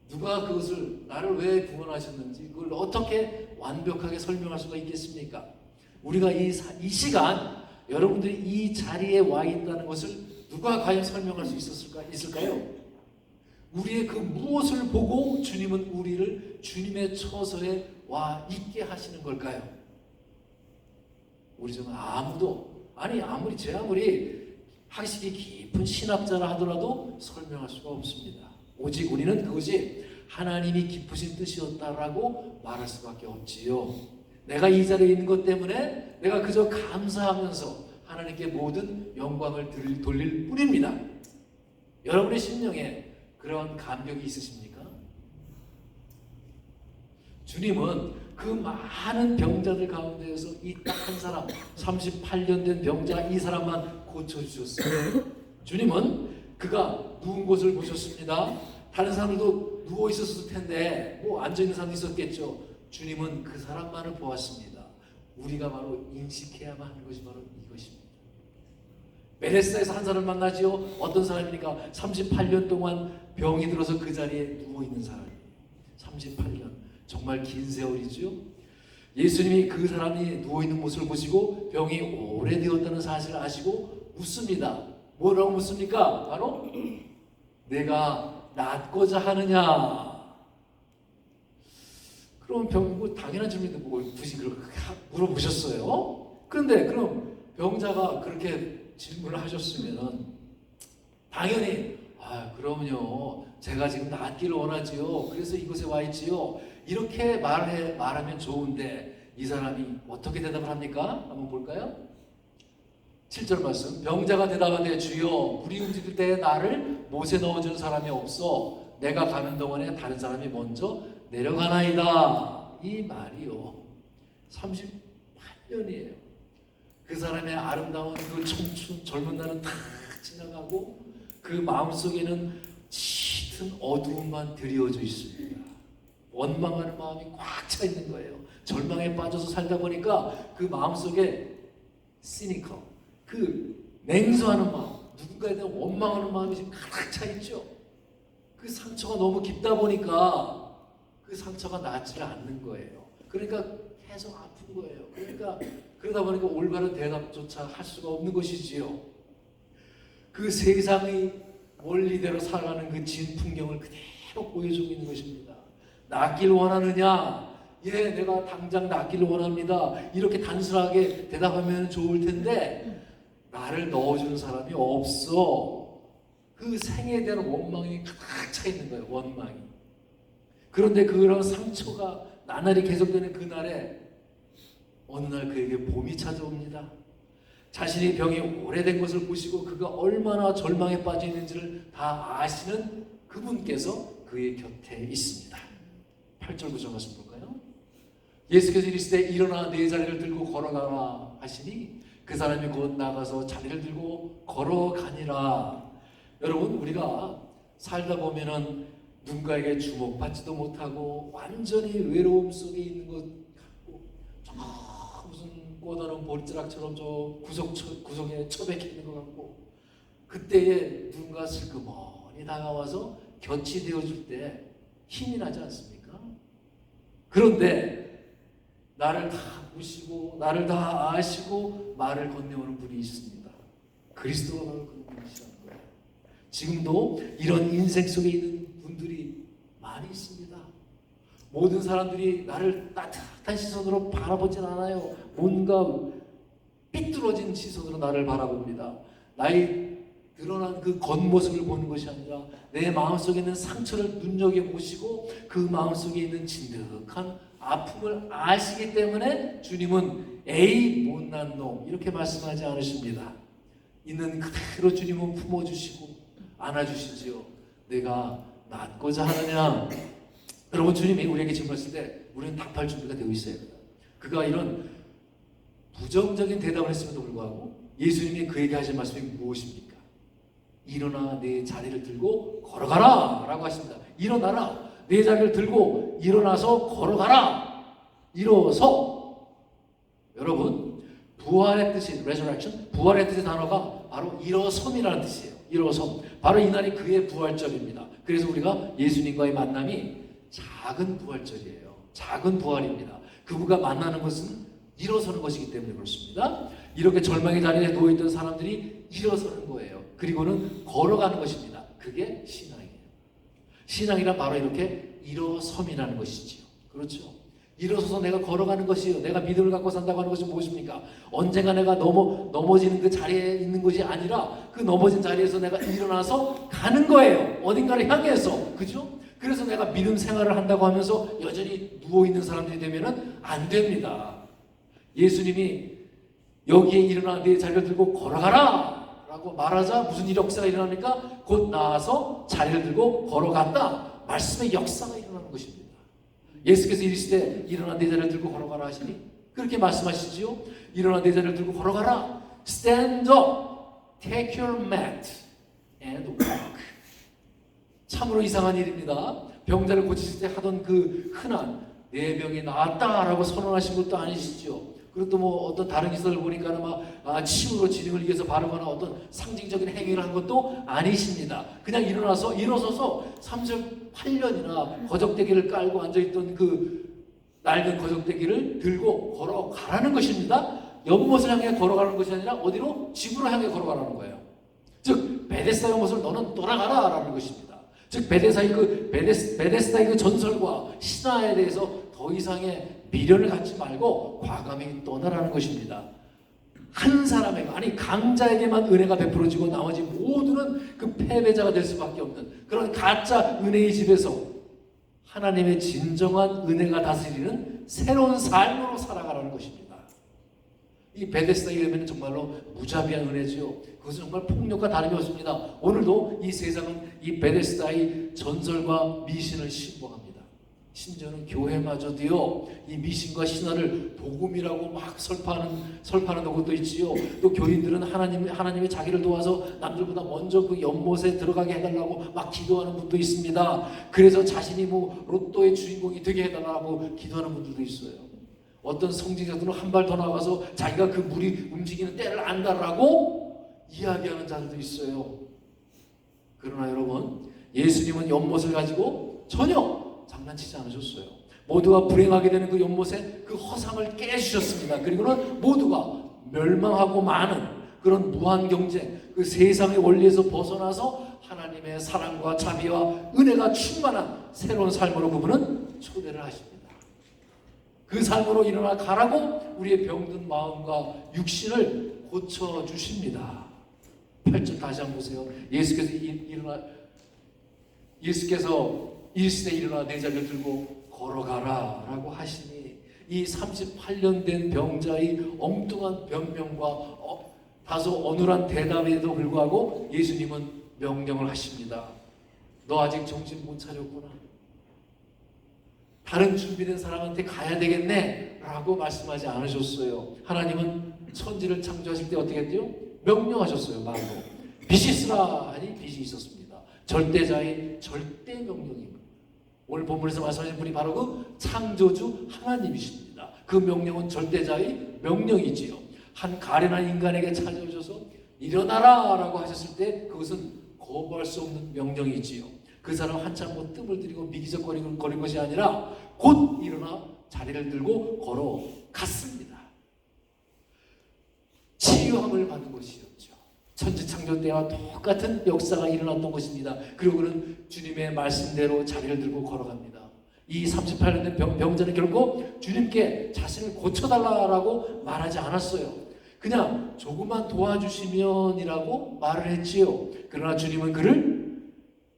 누가 그것을 나를 왜 구원하셨는지 그걸 어떻게 완벽하게 설명할 수가 있겠습니까? 우리가 이 시간 여러분들이 이 자리에 와 있다는 것을 누가 과연 설명할 수 있을까요? 우리의 그 무엇을 보고 주님은 우리를 주님의 처소에 와 있게 하시는 걸까요? 우리 중에 제 아무리 학식이 깊은 신학자라 하더라도 설명할 수가 없습니다. 오직 우리는 그것이 하나님이 기쁘신 뜻이었다라고 말할 수밖에 없지요. 내가 이 자리에 있는 것 때문에 내가 그저 감사하면서 하나님께 모든 영광을 돌릴 뿐입니다. 여러분의 심령에 그런 감격이 있으십니까? 주님은 그 많은 병자들 가운데에서 이 딱 한 사람, 38년 된 병자 이 사람만 고쳐주셨어요. 주님은 그가 누운 곳을 보셨습니다. 다른 사람들도 누워 있었을 텐데 앉아있는 사람도 있었겠죠. 주님은 그 사람만을 보았습니다. 우리가 바로 인식해야만 하는 것이 바로 이것입니다. 베데스다에서 한 사람을 만나지요. 어떤 사람이니까 38년 동안 병이 들어서 그 자리에 누워있는 사람이에요. 38년. 정말 긴 세월이죠. 예수님이 그 사람이 누워있는 모습을 보시고 병이 오래되었다는 사실을 아시고 묻습니다. 뭐라고 묻습니까? 바로 내가 낫고자 하느냐. 그럼 병, 당연한 질문인데 뭐 굳이 그렇게 물어보셨어요? 그런데 그럼 병자가 그렇게 질문을 하셨으면 당연히 그럼요 제가 지금 낫기를 원하지요. 그래서 이곳에 와 있지요. 이렇게 말하면 좋은데 이 사람이 어떻게 대답을 합니까? 한번 볼까요? 7절 말씀. 병자가 대답하되 주여 물이 움직일 때 나를 못에 넣어준 사람이 없어 내가 가는 동안에 다른 사람이 먼저 내려가나이다. 이 말이요 38년이에요. 그 사람의 아름다운 그 청춘 젊은 날은 다 지나가고 그 마음속에는 짙은 어두움만 드리워져 있습니다. 원망하는 마음이 꽉 차 있는 거예요. 절망에 빠져서 살다 보니까 그 마음속에 시니컬, 그 냉소하는 마음, 누군가에 대한 원망하는 마음이 지금 가득 차 있죠. 그 상처가 너무 깊다 보니까 그 상처가 낫지를 않는 거예요. 그러니까 계속 아픈 거예요. 그러니까 그러다 보니까 올바른 대답조차 할 수가 없는 것이지요. 그 세상의 원리대로 살아가는 그 진 풍경을 그대로 보여주고 있는 것입니다. 낫길 원하느냐? 예, 내가 당장 낫기를 원합니다. 이렇게 단순하게 대답하면 좋을 텐데 나를 넣어주는 사람이 없어. 그 생에 대한 원망이 가득 차 있는 거예요. 원망이. 그런데 그런 상처가 나날이 계속되는 그날에 어느 날 그에게 봄이 찾아옵니다. 자신의 병이 오래된 것을 보시고 그가 얼마나 절망에 빠져 있는지를 다 아시는 그분께서 그의 곁에 있습니다. 8절 9절 말씀 볼까요? 예수께서 이르시되 일어나 네 자리를 들고 걸어가라 하시니 그 사람이 곧 나가서 자리를 들고 걸어가니라. 여러분, 우리가 살다 보면은 누군가에게 주목받지도 못하고 완전히 외로움 속에 있는 것 같고 무슨 꼬다른 보리자락처럼 저 구석에 처박혀 있는 것 같고 그때에 누군가 슬그머니 다가와서 곁이 되어줄 때 힘이 나지 않습니까? 그런데 나를 다 보시고 나를 다 아시고 말을 건네오는 분이 있습니다. 그리스도가 바로 그런 분이시라는 거예요. 지금도 이런 인생 속에 있는 분들이 많이 있습니다. 모든 사람들이 나를 따뜻한 시선으로 바라보진 않아요. 뭔가 삐뚤어진 시선으로 나를 바라봅니다. 나의 드러난 그 겉모습을 보는 것이 아니라 내 마음속에 있는 상처를 눈여겨보시고 그 마음속에 있는 진득한 아픔을 아시기 때문에 주님은 에이 못난 놈 이렇게 말씀하지 않으십니다. 있는 그대로 주님은 품어주시고 안아주시지요. 내가 낫고자 하느냐? 여러분, 주님이 우리에게 질문했을 때 우리는 답할 준비가 되어 있어야 돼요. 그가 이런 부정적인 대답을 했음에도 불구하고 예수님이 그에게 하신 말씀이 무엇입니까? 일어나 내 자리를 들고 걸어가라 라고 하십니다. 일어나라. 내 자리를 들고 일어나서 걸어가라. 일어서. 여러분, 부활의 뜻이 resurrection, 부활의 뜻의 단어가 바로 일어섬이라는 뜻이에요. 일어섬. 바로 이날이 그의 부활절입니다. 그래서 우리가 예수님과의 만남이 작은 부활절이에요. 작은 부활입니다. 그분과 만나는 것은 일어서는 것이기 때문에 그렇습니다. 이렇게 절망의 자리에 누워있던 사람들이 일어서는 거예요. 그리고는 걸어가는 것입니다. 그게 신앙이에요. 신앙이란 바로 이렇게 일어섬이라는 것이지요. 그렇죠? 일어서서 내가 걸어가는 것이요. 내가 믿음을 갖고 산다고 하는 것이 무엇입니까? 언젠가 내가 넘어지는 그 자리에 있는 것이 아니라 그 넘어진 자리에서 내가 일어나서 가는 거예요. 어딘가를 향해서. 그죠? 그래서 내가 믿음 생활을 한다고 하면서 여전히 누워있는 사람들이 되면은 안 됩니다. 예수님이 여기에 일어나 내 자리를 들고 걸어가라 라고 말하자 무슨 역사가 일어납니까? 곧 나와서 자리를 들고 걸어갔다. 말씀의 역사가 일어나는 것입니다. 예수께서 이르시되 일어나 내 자리를 들고 걸어가라 하시니 그렇게 말씀하시지요. 일어나 내 자리를 들고 걸어가라. Stand up, take your mat and walk. 참으로 이상한 일입니다. 병자를 고치실 때 하던 그 흔한 내 병이 나았다라고 선언하신 것도 아니시죠. 그리고 또 뭐 어떤 다른 기사를 보니까는 막 침으로 지능을 이겨서 바르거나 어떤 상징적인 행위를 한 것도 아니십니다. 그냥 일어서서 38년이나 거적대기를 깔고 앉아있던 그 낡은 거적대기를 들고 걸어가라는 것입니다. 연못을 향해 걸어가는 것이 아니라 어디로? 집으로 향해 걸어가라는 거예요. 즉 베데스다 연못을 너는 떠나가라 라는 것입니다. 즉 베데스다의 그 전설과 신화에 대해서 더 이상의 미련을 갖지 말고 과감히 떠나라는 것입니다. 한 사람에게, 아니 강자에게만 은혜가 베풀어지고 나머지 모두는 그 패배자가 될 수밖에 없는 그런 가짜 은혜의 집에서 하나님의 진정한 은혜가 다스리는 새로운 삶으로 살아가라는 것입니다. 이 베데스다의 은혜는 정말로 무자비한 은혜지요. 그것은 정말 폭력과 다름이 없습니다. 오늘도 이 세상은 이 베데스다의 전설과 미신을 신봉합니다. 심지어는 교회마저도요, 이 미신과 신화를 복음이라고 막 설파하는 것도 있지요. 또 교인들은 하나님이 자기를 도와서 남들보다 먼저 그 연못에 들어가게 해달라고 막 기도하는 분도 있습니다. 그래서 자신이 뭐 로또의 주인공이 되게 해달라고 기도하는 분들도 있어요. 어떤 성직자들은 한 발 더 나가서 자기가 그 물이 움직이는 때를 안다라고 이야기하는 자들도 있어요. 그러나 여러분, 예수님은 연못을 가지고 전혀 장난치지 않으셨어요. 모두가 불행하게 되는 그 연못에 그 허상을 깨주셨습니다. 그리고는 모두가 멸망하고 마는 그런 무한 경쟁, 그 세상의 원리에서 벗어나서 하나님의 사랑과 자비와 은혜가 충만한 새로운 삶으로 그분은 초대를 하십니다. 그 삶으로 일어나 가라고 우리의 병든 마음과 육신을 고쳐주십니다. 8절 다시 한번 보세요. 예수께서 일시에 일어나 내 자리를 들고 걸어가라 라고 하시니 이 38년 된 병자의 엉뚱한 변명과 다소 어눌한 대답에도 불구하고 예수님은 명령을 하십니다. 너 아직 정신 못 차렸구나. 다른 준비된 사람한테 가야 되겠네 라고 말씀하지 않으셨어요. 하나님은 천지를 창조하실 때 어떻게 했대요? 명령하셨어요. 말로 빛이 있으라 하니 빛이 있었습니다. 절대자의 절대 명령입니다. 오늘 본문에서 말씀하신 분이 바로 그 창조주 하나님이십니다. 그 명령은 절대자의 명령이지요. 한 가련한 인간에게 찾아오셔서 일어나라 라고 하셨을 때 그것은 거부할 수 없는 명령이지요. 그 사람 한참 뭐 뜸을 들이고 미기적거리는 것이 아니라 곧 일어나 자리를 들고 걸어갔습니다. 치유함을 받은 것이었죠. 천지창조 때와 똑같은 역사가 일어났던 것입니다. 그리고 그는 주님의 말씀대로 자리를 들고 걸어갑니다. 이 38년 된 병자는 결코 주님께 자신을 고쳐달라고 말하지 않았어요. 그냥 조금만 도와주시면이라고 말을 했지요. 그러나 주님은 그를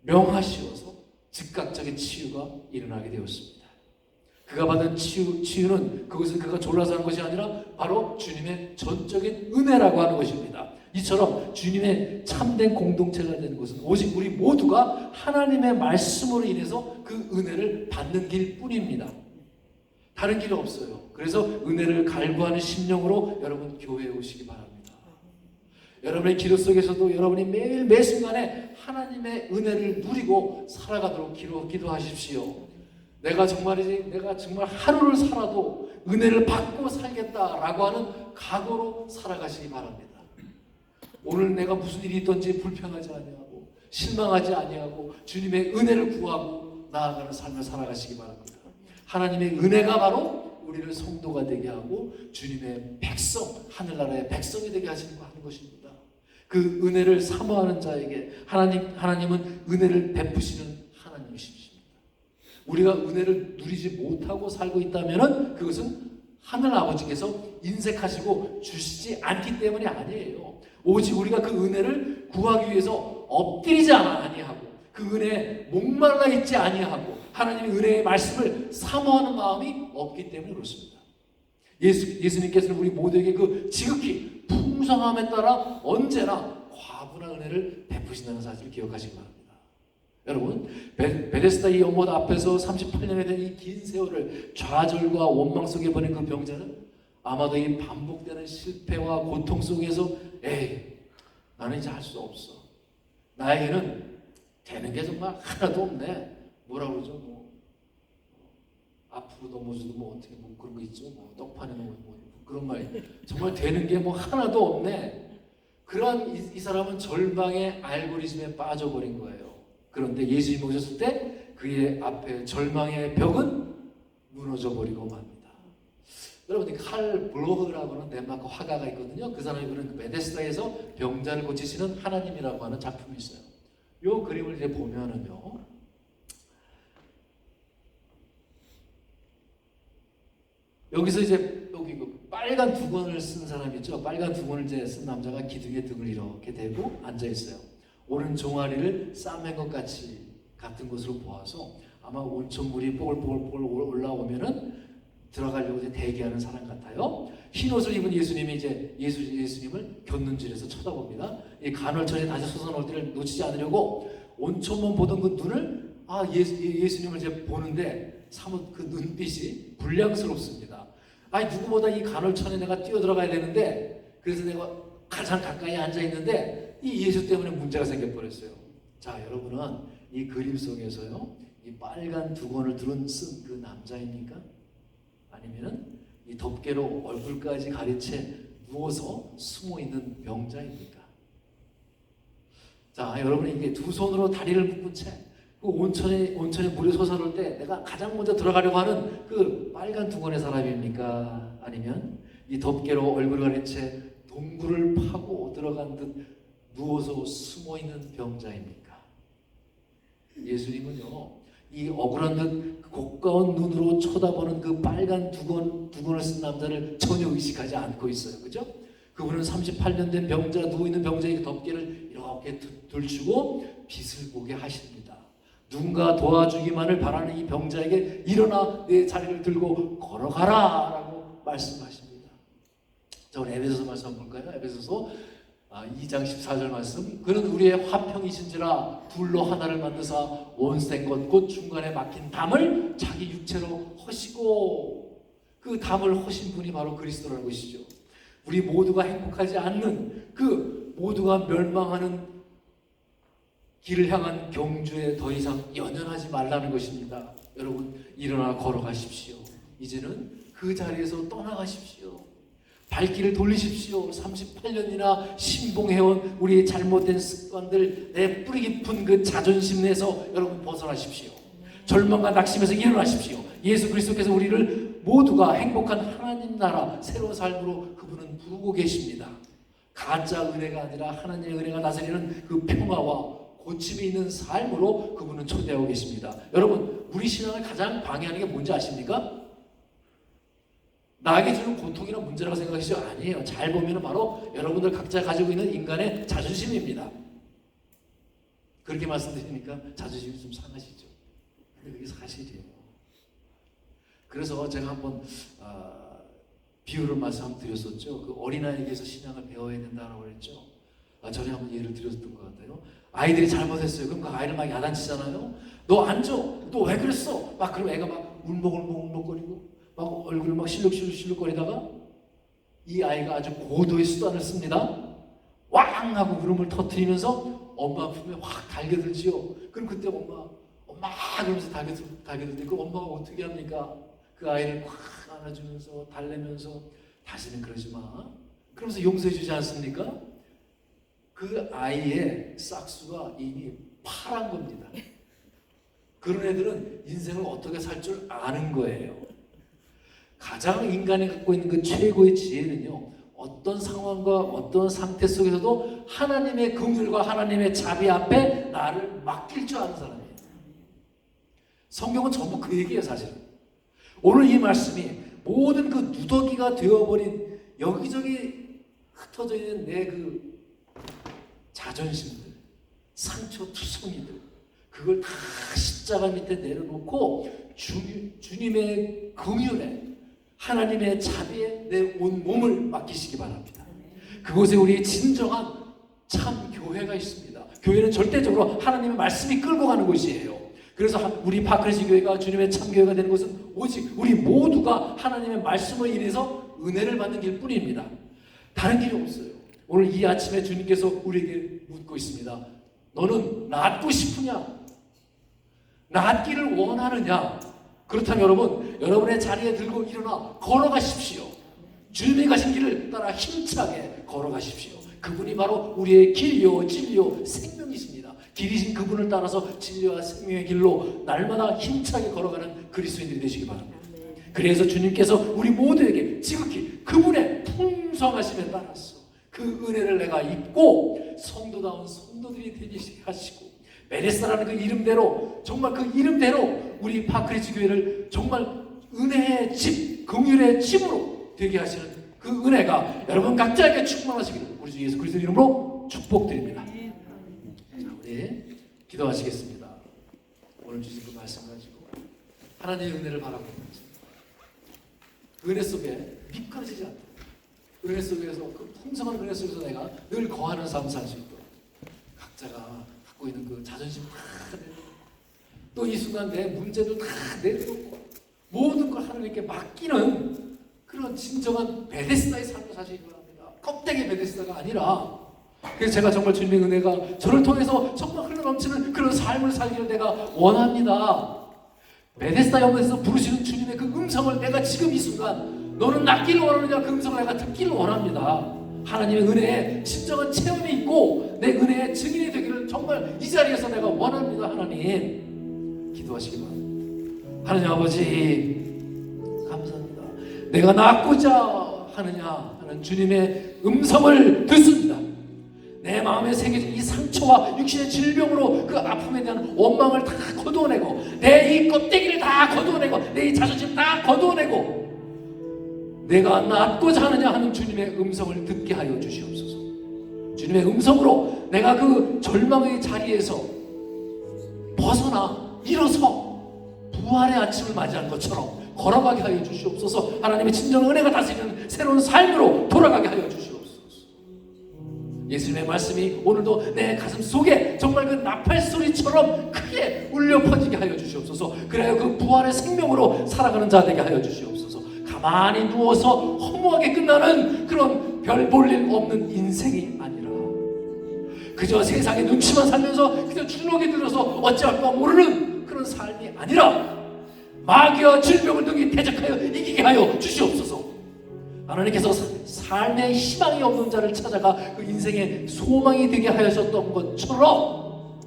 명하시어서 즉각적인 치유가 일어나게 되었습니다. 그가 받은 치유는 그것은 그가 졸라서 하는 것이 아니라 바로 주님의 전적인 은혜라고 하는 것입니다. 이처럼 주님의 참된 공동체가 되는 것은 오직 우리 모두가 하나님의 말씀으로 인해서 그 은혜를 받는 길뿐입니다. 다른 길이 없어요. 그래서 은혜를 갈구하는 심령으로 여러분 교회에 오시기 바랍니다. 여러분의 기도 속에서도 여러분이 매일 매순간에 하나님의 은혜를 누리고 살아가도록 기도하십시오. 내가 정말 하루를 살아도 은혜를 받고 살겠다라고 하는 각오로 살아가시기 바랍니다. 오늘 내가 무슨 일이 있든지 불평하지 아니하고 실망하지 아니하고 주님의 은혜를 구하고 나아가는 삶을 살아가시기 바랍니다. 하나님의 은혜가 바로 우리를 성도가 되게 하고 주님의 백성, 하늘나라의 백성이 되게 하는 것입니다. 그 은혜를 사모하는 자에게 하나님은 은혜를 베푸시는 하나님이십니다. 우리가 은혜를 누리지 못하고 살고 있다면 그것은 하늘 아버지께서 인색하시고 주시지 않기 때문이 아니에요. 오직 우리가 그 은혜를 구하기 위해서 엎드리지 아니하고 그 은혜에 목말라 있지 아니하고 하나님의 은혜의 말씀을 사모하는 마음이 없기 때문에 그렇습니다. 예수님께서는 우리 모두에게 그 지극히 풍성함에 따라 언제나 과분한 은혜를 베푸신다는 사실을 기억하시기 바랍니다. 여러분, 베데스다 이 연못 앞에서 38년에 된 이 긴 세월을 좌절과 원망 속에 보낸 그 병자는 아마도 이 반복되는 실패와 고통 속에서 나는 이제 할 수 없어. 나에게는 되는 게 정말 하나도 없네. 뭐라 그러죠? 뭐 앞으로 넘어져도 뭐 어떻게 뭐 그런 거 있죠? 뭐 떡판에 뭐 그런 말. 정말 되는 게 뭐 하나도 없네. 그러한 이 사람은 절망의 알고리즘에 빠져버린 거예요. 그런데 예수님이 오셨을 때 그의 앞에 절망의 벽은 무너져 버리고 맙니다. 여러분, 칼 블로흐라고 하는 덴마크 화가가 있거든요. 그 사람이 그런 베데스다에서 병자를 고치시는 하나님이라고 하는 작품이 있어요. 이 그림을 이제 보면은요, 여기서 이제 여기 그 빨간 두건을 쓴 사람 있죠. 빨간 두건을 이제 쓴 남자가 기둥에 등을 이렇게 대고 앉아 있어요. 오른 종아리를 싸맨 것 같은 것으로 보아서 아마 온천물이 뽀글뽀글 올라오면은 들어가려고 이제 대기하는 사람 같아요. 흰 옷을 입은 예수님이 이제 예수님을 곁눈질해서 쳐다봅니다. 이 간헐천에 다시 솟아날 때를 놓치지 않으려고 온천만 보던 그 눈을 예수님을 이제 보는데 사뭇 그 눈빛이 불량스럽습니다. 누구보다 이 간헐천에 내가 뛰어들어가야 되는데, 그래서 내가 가장 가까이 앉아 있는데 이 예수 때문에 문제가 생겨버렸어요. 자, 여러분은 이 그림 속에서요, 이 빨간 두건을 쓴 그 남자입니까? 아니면은 이 덮개로 얼굴까지 가리채 누워서 숨어 있는 병자입니까? 자, 여러분이 이게 두 손으로 다리를 묶은 채 그 온천에 물이 솟아올 때 내가 가장 먼저 들어가려고 하는 그 빨간 두건의 사람입니까? 아니면 이 덮개로 얼굴을 가린 채 동굴을 파고 들어간 듯 누워서 숨어 있는 병자입니까? 예수님은요, 이 억울한 듯 고가운 눈으로 쳐다보는 그 빨간 두건을 쓴 남자를 전혀 의식하지 않고 있어요. 그죠? 그분은 38년 된 병자, 누워있는 병자에게 덮개를 이렇게 들추고 빛을 보게 하십니다. 누군가 도와주기만을 바라는 이 병자에게 일어나 내 자리를 들고 걸어가라 라고 말씀하십니다. 자, 우리 에베소서 말씀 한번 볼까요? 에베소서 2장 14절 말씀. 그는 우리의 화평이신지라 둘로 하나를 만드사 원수된 것 곧 중간에 막힌 담을 자기 육체로 허시고, 그 담을 허신 분이 바로 그리스도라는 것이죠. 우리 모두가 행복하지 않는 그 모두가 멸망하는 길을 향한 경주에 더 이상 연연하지 말라는 것입니다. 여러분, 일어나 걸어가십시오. 이제는 그 자리에서 떠나가십시오. 발길을 돌리십시오. 38년이나 신봉해온 우리의 잘못된 습관들, 내 뿌리 깊은 그 자존심 내서 여러분 벗어나십시오. 절망과 낙심에서 일어나십시오. 예수 그리스도께서 우리를 모두가 행복한 하나님 나라 새로운 삶으로 그분은 부르고 계십니다. 가짜 은혜가 아니라 하나님의 은혜가 다스리는 그 평화와 고침이 있는 삶으로 그분은 초대하고 계십니다. 여러분, 우리 신앙을 가장 방해하는 게 뭔지 아십니까? 나에게 주는 고통이나 문제라고 생각하시죠? 아니에요. 잘 보면 바로 여러분들 각자 가지고 있는 인간의 자존심입니다. 그렇게 말씀드리니까 자존심이 좀 상하시죠? 근데 그게 사실이에요. 그래서 제가 한번 비유를 말씀 드렸었죠. 그 어린아이에게서 신앙을 배워야 된다고 그랬죠. 전에 한번 예를 드렸던 것 같아요. 아이들이 잘못했어요. 그럼 그 아이를 막 야단치잖아요. 너 앉아. 너 왜 그랬어? 막 그럼 애가 막 울먹울먹거리고 막 얼굴을 막 실룩실룩거리다가 이 아이가 아주 고도의 수단을 씁니다. 왕 하고 울음을 터뜨리면서 엄마 품에 확 달겨들지요. 그럼 그때 엄마 그러면서 달겨들 때 그 엄마가 어떻게 합니까? 그 아이를 확 안아주면서 달래면서 다시는 그러지 마. 그러면서 용서해 주지 않습니까? 그 아이의 싹수가 이미 파란 겁니다. 그런 애들은 인생을 어떻게 살 줄 아는 거예요. 가장 인간이 갖고 있는 그 최고의 지혜는요, 어떤 상황과 어떤 상태 속에서도 하나님의 긍휼과 하나님의 자비 앞에 나를 맡길 줄 아는 사람이에요. 성경은 전부 그 얘기예요, 사실은. 오늘 이 말씀이 모든 그 누더기가 되어버린 여기저기 흩어져 있는 내 그 자존심들, 상처투성이들, 그걸 다 십자가 밑에 내려놓고 주님의 긍휼에 하나님의 자비에 내 온 몸을 맡기시기 바랍니다. 그곳에 우리의 진정한 참 교회가 있습니다. 교회는 절대적으로 하나님의 말씀이 끌고 가는 곳이에요. 그래서 우리 파크레시 교회가 주님의 참 교회가 되는 것은 오직 우리 모두가 하나님의 말씀으로 인해서 은혜를 받는 길뿐입니다. 다른 길이 없어요. 오늘 이 아침에 주님께서 우리에게 묻고 있습니다. 너는 낫고 싶으냐? 낫기를 원하느냐? 그렇다면 여러분, 여러분의 자리에 들고 일어나 걸어가십시오. 주님이 가신 길을 따라 힘차게 걸어가십시오. 그분이 바로 우리의 길이요 진리요 생명이십니다. 길이신 그분을 따라서 진리와 생명의 길로 날마다 힘차게 걸어가는 그리스도인들이 되시기 바랍니다. 그래서 주님께서 우리 모두에게 지극히 그분의 풍성하심에 따라서 그 은혜를 내가 입고 성도다운 성도들이 되게 하시고, 베데스다라는 그 이름대로, 정말 그 이름대로 우리 파크리스 교회를 정말 은혜의 집, 긍휼의 집으로 되게 하시는 그 은혜가 여러분 각자에게 충만하시기를 우리 주 예수 그리스도 이름으로 축복드립니다. 자, 우리 기도하시겠습니다. 오늘 주신 그 말씀 가지고 하나님의 은혜를 바라보는 은혜 속에 미끄러지지 않다. 은혜 속에서 그 풍성한 은혜 속에서 내가 늘 거하는 삶 살 수 있도록 각자가 갖고 있는 그 자존심 다 내려놓고, 또 이 순간 내 문제도 다 내려놓고 모든 걸 하나님께 맡기는 그런 진정한 베데스다의 삶을 사시기 바랍니다. 껍데기 베데스다가 아니라. 그래서 제가 정말 주님의 은혜가 저를 통해서 정말 흘러넘치는 그런 삶을 살기를 내가 원합니다. 베데스다 영에서 부르시는 주님의 그 음성을 내가 지금 이 순간, 너는 낫기를 원하느냐, 그 음성을 내가 듣기를 원합니다. 하나님의 은혜에 진정한 체험이 있고 내 은혜의 증인이 되기를 정말 이 자리에서 내가 원합니다. 하나님, 기도하시기 바랍니다. 하나님 아버지 감사합니다. 내가 낫고자 하느냐 하는 주님의 음성을 듣습니다. 내 마음에 새겨진 이 상처와 육신의 질병으로 그 아픔에 대한 원망을 다 거두어내고, 내 이 껍데기를 다 거두어내고, 내 이 자존심 다 거두어내고, 내가 낫고자 하느냐 하는 주님의 음성을 듣게 하여 주시옵소서. 주님의 음성으로 내가 그 절망의 자리에서 벗어나 일어서 부활의 아침을 맞이한 것처럼 걸어가게 하여 주시옵소서. 하나님의 진정 은혜가 다스리는 새로운 삶으로 돌아가게 하여 주시옵소서. 예수님의 말씀이 오늘도 내 가슴 속에 정말 그 나팔 소리처럼 크게 울려 퍼지게 하여 주시옵소서. 그래야 그 부활의 생명으로 살아가는 자 되게 하여 주시옵소서. 가만히 누워서 허무하게 끝나는 그런 별 볼 일 없는 인생이 아니라, 그저 세상의 눈치만 살면서 그저 주눅이 들어서 어찌할까 모르는 그런 삶이 아니라, 마귀와 질병을 등이 대적하여 이기게 하여 주시옵소서. 하나님께서 삶의 희망이 없는 자를 찾아가 그 인생의 소망이 되게 하셨던 것처럼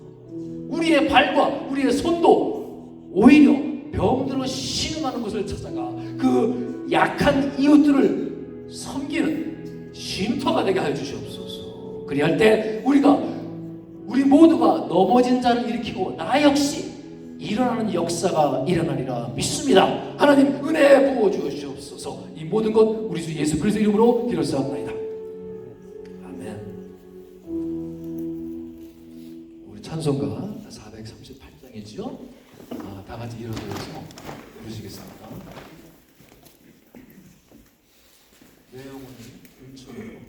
우리의 발과 우리의 손도 오히려 병들어 신음하는 곳을 찾아가 그 약한 이웃들을 섬기는 쉼터가 되게 하여 주시옵소서. 그리할 때 우리 모두가 넘어진 자를 일으키고 나 역시 일어나는 역사가 일어나리라 믿습니다. 하나님 은혜 부어 주시옵소서. 이 모든 것 우리 주 예수 그리스도 이름으로 기도하옵나이다. 아멘. 우리 찬송가 438장이죠. 다 같이 일어서서 부르시겠습니다. 내 영혼이 음처럼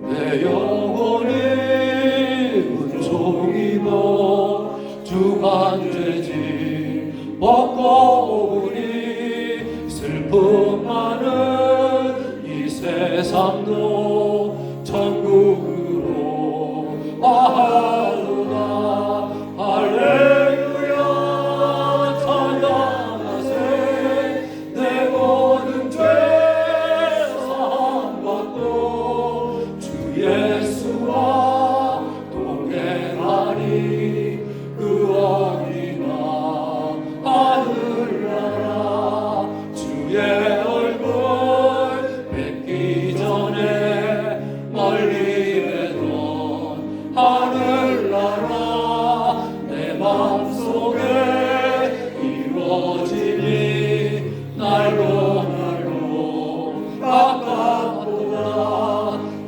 내 영혼이 은총입어 주간죄지 벗고 오니 슬픔 많은 이 세상도 천국으로 와하도다. 할렐루야 찬양하세. 내 모든 죄 사함받고 주 예수와 동행하니 그 어디나 하늘나라 주의 얼굴 뵙기 전에 멀리 뵈던 하늘나라 내 맘속에 이루어지니 날로 가깝도다.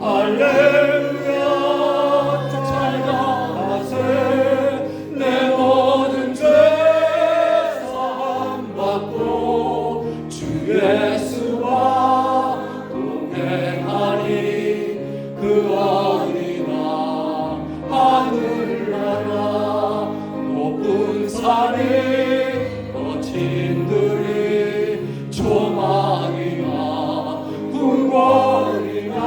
할렐루야 찬양하세. 내 모든 죄 사함받고 주 예수와 동행하니 그 어디나 하늘나라 높은 산이 거친 들이 조망이나 궁궐이나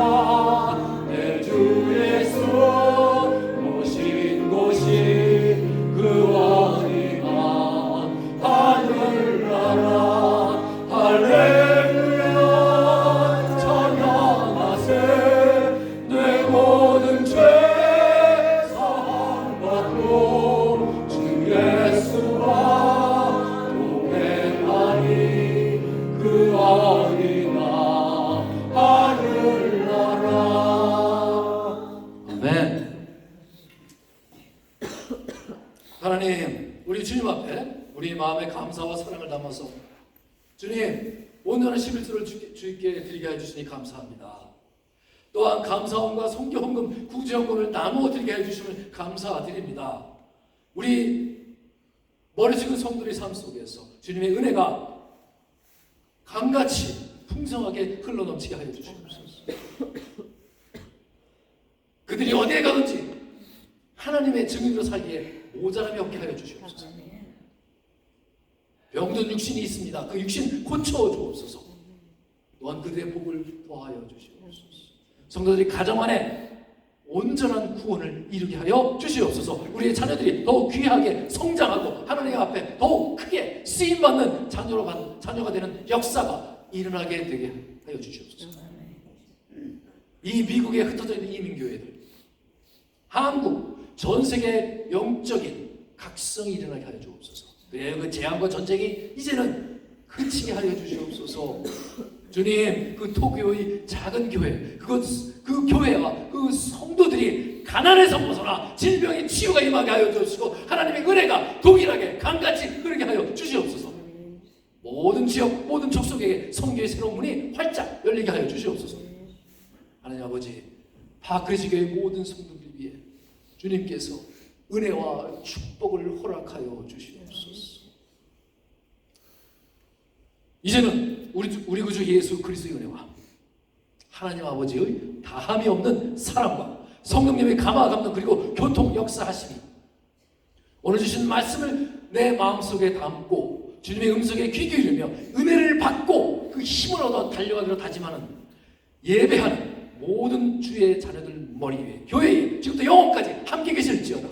내 주 하나님, 우리 주님 앞에 우리 마음의 감사와 사랑을 담아서 주님, 온전한 11조를 주님께 드리게 해주시니 감사합니다. 또한 감사원과 성교헌금, 구제헌금을 나누어 드리게 해주시면 감사드립니다. 우리 머리 숙인 성도의 삶 속에서 주님의 은혜가 강같이 풍성하게 흘러넘치게 하여 주시옵소서. 그들이 어디에 가든지 하나님의 증인으로 살기에 모자람이 없게 하여 주시옵소서. 병든 육신이 있습니다. 그 육신 고쳐 주옵소서. 또한 그들의 복을 더하여 주시옵소서. 성도들이 가정 안에 온전한 구원을 이루게 하여 주시옵소서. 우리의 자녀들이 더욱 귀하게 성장하고 하나님 앞에 더욱 크게 쓰임받는 자녀가 되는 역사가 일어나게 되게 하여 주시옵소서. 이 미국에 흩어져 있는 이민교회들, 한국, 전 세계 영적인 각성이 일어나게 하여 주옵소서. 그 재앙과 전쟁이 이제는 그치게 하여 주시옵소서. 주님, 그 토교의 작은 교회, 그 교회와 그 성도들이 가난에서 벗어나 질병의 치유가 임하게 하여 주시고 하나님의 은혜가 동일하게 강같이 흐르게 하여 주시옵소서. 모든 지역, 모든 족속에게 성교의 새로운 문이 활짝 열리게 하여 주시옵소서. 하나님 아버지, 파크리지 교회 모든 성도들 위해 주님께서 은혜와 축복을 허락하여 주시옵소서. 이제는 우리 구주 예수 그리스도의 은혜와 하나님 아버지의 다함이 없는 사랑과 성령님의 감화 감동 그리고 교통 역사하심이 오늘 주신 말씀을 내 마음속에 담고 주님의 음성에 귀 기울이며 은혜를 받고 그 힘을 얻어 달려가기로 다짐하는 예배하는 모든 주의 자녀들 머리 위에 교회에 지금부터 영원까지 함께 계실지어다.